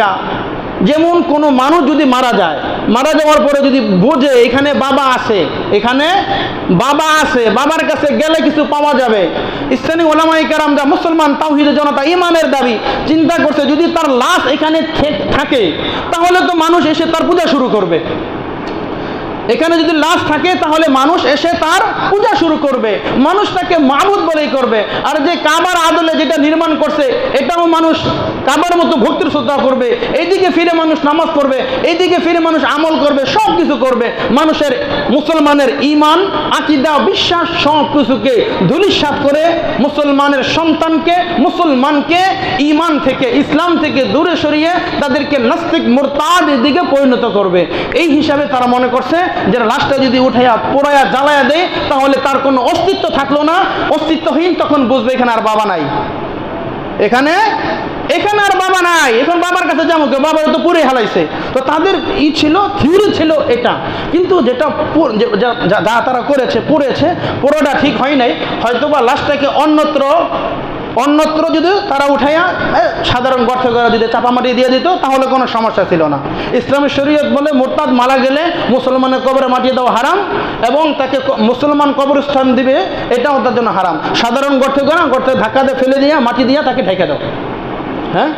থেকে। যেমন কোনো মানুষ যদি মারা যায়, মারা যাওয়ার পরে যদি বোঝে এখানে বাবা আছে, এখানে বাবা আছে, বাবার কাছে গেলে কিছু পাওয়া যাবে, স্থানীয় ওলামায়ে কেরাম যা মুসলমান তাওহীদের জনতা ঈমানের দাবি চিন্তা করছে যদি তার লাশ এখানে থাকে তাহলে তো মানুষ এসে তার পূজা শুরু করবে। এখানে যদি লাশ থাকে তাহলে মানুষ এসে তার পূজা শুরু করবে, মানুষ তাকে মাবুদ বলেই করবে। আর যে কাবার আদলে যেটা নির্মাণ করছে এটাও মানুষ কাবার মতো ভক্তির শ্রদ্ধা করবে, এইদিকে ফিরে মানুষ নামাজ পড়বে, এইদিকে ফিরে মানুষ আমল করবে, সব কিছু করবে। মানুষের মুসলমানের ঈমান, আকীদা, বিশ্বাস সব কিছুকে ধূলিসাৎ করে মুসলমানের সন্তানকে, মুসলমানকে ঈমান থেকে, ইসলাম থেকে দূরে সরিয়ে তাদেরকে নাস্তিক মুরতাদ দিকে পরিণত করবে। এই হিসাবে তারা মনে করছে যে লাশটা যদি উঠাইয়া পোড়াইয়া জ্বালায়া দেয় তাহলে তার কোনো অস্তিত্ব থাকলো না, অস্তিত্বহীন, তখন বুঝবে এখানে আর বাবা নাই, এখানে আর বাবা নাই, এখন বাবার কাছে যাবো, বাবার তো পুড়ে হালাইছে। তো তাদের ছিল, থিওরি ছিল এটা। কিন্তু যেটা যা তারা করেছে, পুরোটা ঠিক হয় নাই। হয়তোবা লাশটাকে অন্যত্র যদি তারা উঠাইয়া সাধারণ গর্ত করে যদি চাপামাটি দিয়ে দিত তাহলে কোনো সমস্যা ছিল না। ইসলামী শরীয়ত বলে মুরতাদ মারা গেলে মুসলমানের কবরে মাটি দেওয়া হারাম এবং তাকে মুসলমান কবরস্থান দিবে এটাও তার জন্য হারাম। সাধারণ গর্তে ধাক্কা দিয়ে ফেলে দিয়ে মাটি দিয়ে তাকে ঢেকে দাও। হ্যাঁ,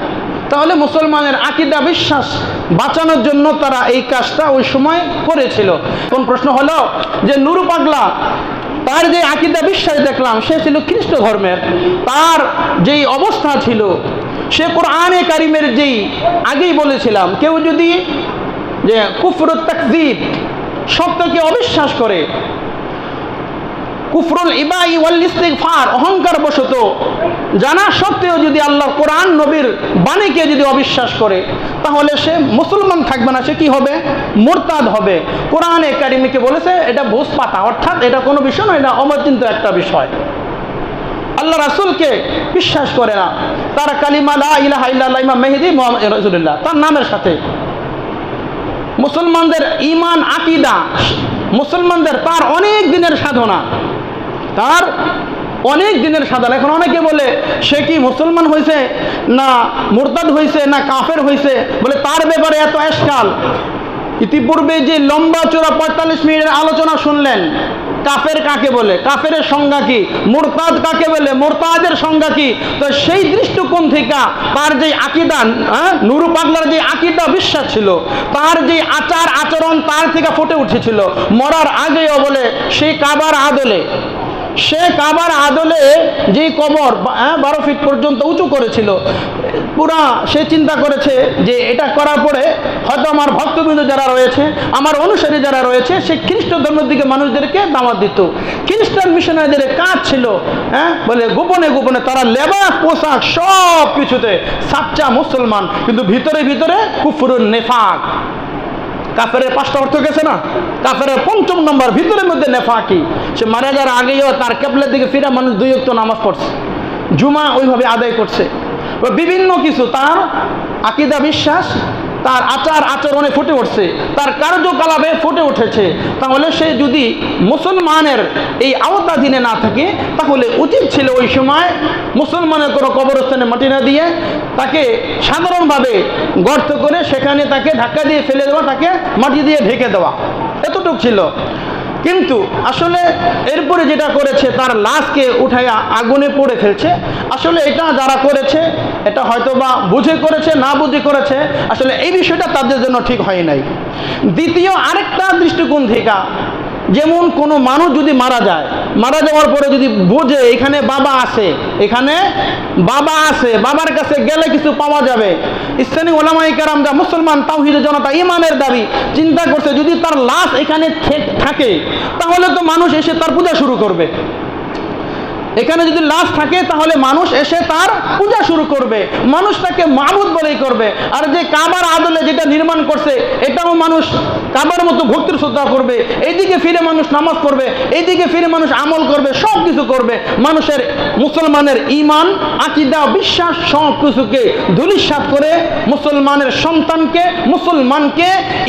তাহলে মুসলমানের আকীদা বিশ্বাস বাঁচানোর জন্য তারা এই কাজটা ওই সময় করেছিল। কোন প্রশ্ন হলো যে নুরু পাগলা, তার যে আকীদা বিশ্বাস দেখলাম সে ছিল খ্রিস্ট ধর্মের, তার যেই অবস্থা ছিল সে কোরআনে কারিমের যেই আগেই বলেছিলাম কেউ যদি যে কুফরুত তাকযীব সত্যকে অবিশ্বাস করে, কুফরুল ইবাই ওয়াল ইস্তিগফার অহংকার বশত জানা সত্ত্বেও যদি আল্লাহ কোরআন নবীর বাণীকে যদি অবিশ্বাস করে তাহলে সে মুসলমান থাকবে না, সে কি হবে? মুরতাদ হবে। কোরআনে কারিমকে বলেছে এটা ভুস পাতা, অর্থাৎ এটা কোনো বিষয় নয়, এটা অমর্চিন্ত একটা বিষয়। আল্লাহ রাসূলকে বিশ্বাস করে না, তার কালিমা লা ইলাহা ইল্লাল্লাহ ইমাম মেহেদী মুহাম্মদ রাসূলুল্লাহ তার নামের সাথে মুসলমানদের ঈমান আকীদা, মুসলমানদের তার অনেক দিনের সাধনা, তার অনেক দিনের সাধনা। এখন অনেকে বলে সে কি মুসলমান হয়েছে না মুরতাদ হয়েছে না কাফের হয়েছে, বলে তার ব্যাপারে এত এশকাল। ইতিপূর্বে যে লম্বা চোরা 45 মিনিটের আলোচনা শুনলেন, কাফের কাকে বলে, কাফের সংজ্ঞা কি, মুরতাদ কাকে বলে, মুরতাদের সংজ্ঞা কি, তো সেই দৃষ্টিকোণ থেকে তার যে আকীদা, নুরু পাগলার যে আকীদা বিশ্বাস ছিল, তার যে আচার আচরণ তার থেকে ফুটে উঠেছিল। মরার আগেও বলে সেই কাবার আদলে, সে কাবার আদলে যে কবর 12 ফিট পর্যন্ত উঁচু করেছিল, পুরা সে চিন্তা করেছে যে এটা করার পরে হয়তো আমার ভক্তবৃন্দ যারা রয়েছে, আমার অনুসারী যারা রয়েছে, সে খ্রিস্ট ধর্মের দিকে মানুষদেরকে দাওয়াত দিত। খ্রিস্টান মিশনারিদের কাজ ছিল বলে গোপনে গোপনে তারা লেবাস পোশাক সব কিছুতে সাচ্চা মুসলমান, কিন্তু ভিতরে ভিতরে কুফরুন নেফাক। কাফের 5টা অর্থ গেছে না, কাফের 5ম নম্বর ভিতরের মধ্যে নেফাকি। সে মারা যাওয়ার আগেও তার কিবলার দিকে ফিরে মানুষ 2 ওয়াক্ত নামাজ পড়ছে, জুমা ওইভাবে আদায় করছে, বিভিন্ন কিছু তার আকীদা বিশ্বাস তার আচার আচরণে ফুটে উঠছে, তার কার্যকলাপে ফুটে উঠেছে। তাহলে সে যদি মুসলমানের এই আওতাধীনে না থাকে তাহলে উচিত ছিল ওই সময় মুসলমানের কোনো কবরস্থানে মাটি না দিয়ে তাকে সাধারণভাবে গর্ত করে সেখানে তাকে ধাক্কা দিয়ে ফেলে দেওয়া, তাকে মাটি দিয়ে ঢেকে দেওয়া, এতটুকু ছিল। কিন্তু আসলে এরপরে যেটা করেছে তার লাশকে উঠাইয়া আগুনে পড়ে ফেলছে। আসলে এটা যারা করেছে এটা হয়তো বা বুঝে করেছে, না বুঝে করেছে, আসলে এই বিষয়টা তাদের জন্য ঠিক হয় নাই। দ্বিতীয় আরেকটা দৃষ্টিকোণ থেকে, যেমন কোনো মানুষ যদি মারা যায়, মারা যাওয়ার পরে যদি বোঝে এখানে বাবা আছে, এখানে বাবা আছে, বাবার কাছে গেলে কিছু পাওয়া যাবে, স্থানীয় ওলামায়ে কেরাম যা মুসলমান তাওহীদের জনতা ঈমানের দাবি চিন্তা করছে যদি তার লাশ এখানে থাকে তাহলে তো মানুষ এসে তার পূজা শুরু করবে। এখানে যদি লাশ থাকে তাহলে মানুষ এসে তার পূজা শুরু করবে, মানুষ তাকে মাবুদ বলেই করবে। আর যে কাবার আদলে যেটা নির্মাণ করছে এটাও মানুষ কাবার মতো ভক্তির শ্রদ্ধা করবে, এইদিকে ফিরে মানুষ নামাজ পড়বে, এইদিকে ফিরে মানুষ আমল করবে, সব কিছু করবে। মানুষের মুসলমানের ঈমান, আকীদা, বিশ্বাস সব কিছুকে ধূলিসাৎ করে মুসলমানের সন্তানকে, মুসলমানকে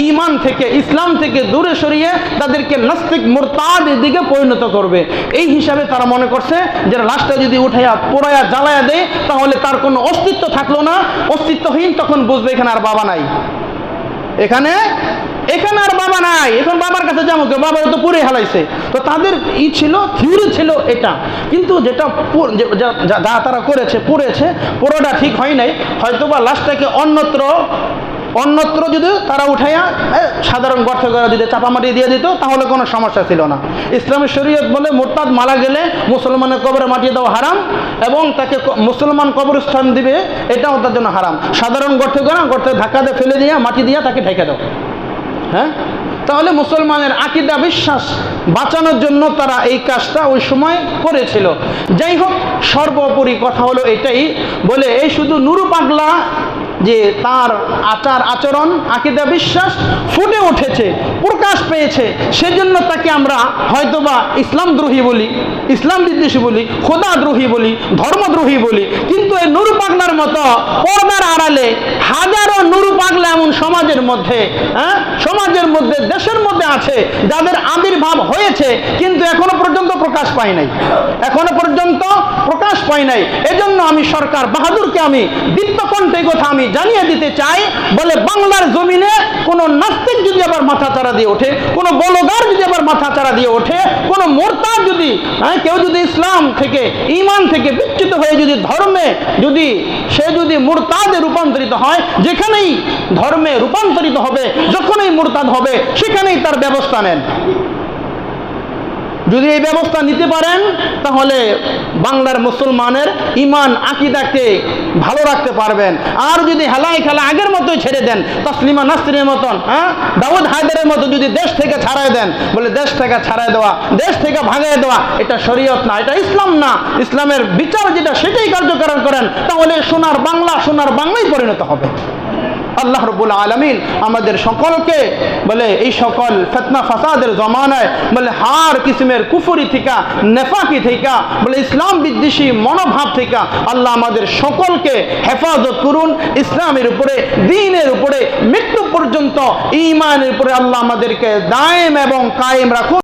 ঈমান থেকে, ইসলাম থেকে দূরে সরিয়ে তাদেরকে নাস্তিক মুরতাদ দিকে পরিণত করবে। এই হিসাবে তারা মনে করছে যে লাশটা যদি উঠাইয়া পোড়াইয়া জ্বালায়া দেয় তাহলে তার কোনো অস্তিত্ব থাকলো না, অস্তিত্বহীন, তখন বুঝবে এখানে আর বাবা নাই, এখানে আর বাবা নাই, এখন বাবার কাছে যাবো, বাবা তো পুড়ে হেলাইছে। তো তাদের ছিল, থিওরি ছিল এটা। কিন্তু যেটা যা তারা করেছে, পুরোটা ঠিক হয় নাই। হয়তোবা লাশটাকে অন্যত্র যদি তারা উঠাইয়া সাধারণ গর্ত করে দিতে, চাপা মারিয়ে দিয়ে দিত, তাহলে কোনো সমস্যা ছিল না। ইসলামের শরীয়ত বলে মুরতাদ মারা গেলে মুসলমানের কবরে মাটিয়ে দেওয়া হারাম, এবং তাকে মুসলমান কবরস্থান দিবে এটাও তার জন্য হারাম। সাধারণ গর্তে ধাক্কা দিয়ে ফেলে দিয়ে মাটি দিয়ে তাকে ঢেকে দাও। হ্যাঁ, তাহলে মুসলমানের আকীদা বিশ্বাস বাঁচানোর জন্য তারা এই কাজটা ওই সময় করেছিল। যাই হোক, সর্বোপরি কথা হলো এটাই, বলে এই শুধু নুরু পাগলা যে তার আচরণ, আকীদা বিশ্বাস ফুটে উঠেছে, প্রকাশ পেয়েছে, সেজন্য তাকে আমরা হয়তোবা ইসলামদ্রোহী বলি, ইসলাম বিদ্বেষী বলি, খোদাদ্রোহী বলি, ধর্মদ্রোহী বলি। কিন্তু এই নুরু পাগলার মতো পর্দার আড়ালে হাজারো নুরু পাগলা এমন সমাজের মধ্যে, দেশের মধ্যে আছে, যাদের আবির্ভাব হয়েছে কিন্তু এখনো পর্যন্ত প্রকাশ পায় নাই। এজন্য আমি সরকার বাহাদুরকে আমি দীপ্তকণ্ঠে কথা আমি জানিয়ে দিতে চাই, বলে বাংলার জমিনে কোনো নাস্তিক যদি আবার মাথা চাড়া দিয়ে ওঠে, কোনো বলগার যদি আবার মাথা চাড়া দিয়ে ওঠে, কোনো মোরতাদ যদি কেউ যদি ইসলাম থেকে, ঈমান থেকে বিচ্যুত হয়ে যদি ধর্মে সে যদি মুরতাদে রূপান্তরিত হয়, যেখানেই ধর্মে রূপান্তরিত হবে, যখনই মুরতাদ হবে, সেখানেই তার ব্যবস্থা নেন। যদি এই ব্যবস্থা নিতে পারেন তাহলে বাংলার মুসলমানের ঈমান আকীদাকে ভালো রাখতে পারবেন। আর যদি হেলাই খেলা আগের মতোই ছেড়ে দেন, তাসলিমা নাসরিনের মতন, দাউদ হায়দারের মতো যদি দেশ থেকে ছাড়াই দেন, বলে দেশ থেকে ছাড়াই দেওয়া, দেশ থেকে ভাগাই দেওয়া, এটা শরীয়ত না, এটা ইসলাম না, ইসলামের বিচার যেটা সেটাই কার্যকর করেন, তাহলে সোনার বাংলায় পরিণত হবে। আল্লাহ রাব্বুল আলামিন আমাদের সকলকে বলে এই সকল ফিতনা ফাসাদের জমানায় বলে হার কিসমের কুফরি থেকে, নেফাকি থেকে, বলে ইসলাম বিদ্বেষী মনোভাব থেকে আল্লাহ আমাদের সকলকে হেফাজত করুন। ইসলামের উপরে, দ্বীনের উপরে, মৃত্যু পর্যন্ত ঈমানের উপরে আল্লাহ আমাদেরকে দায়েম এবং কায়েম রাখুন।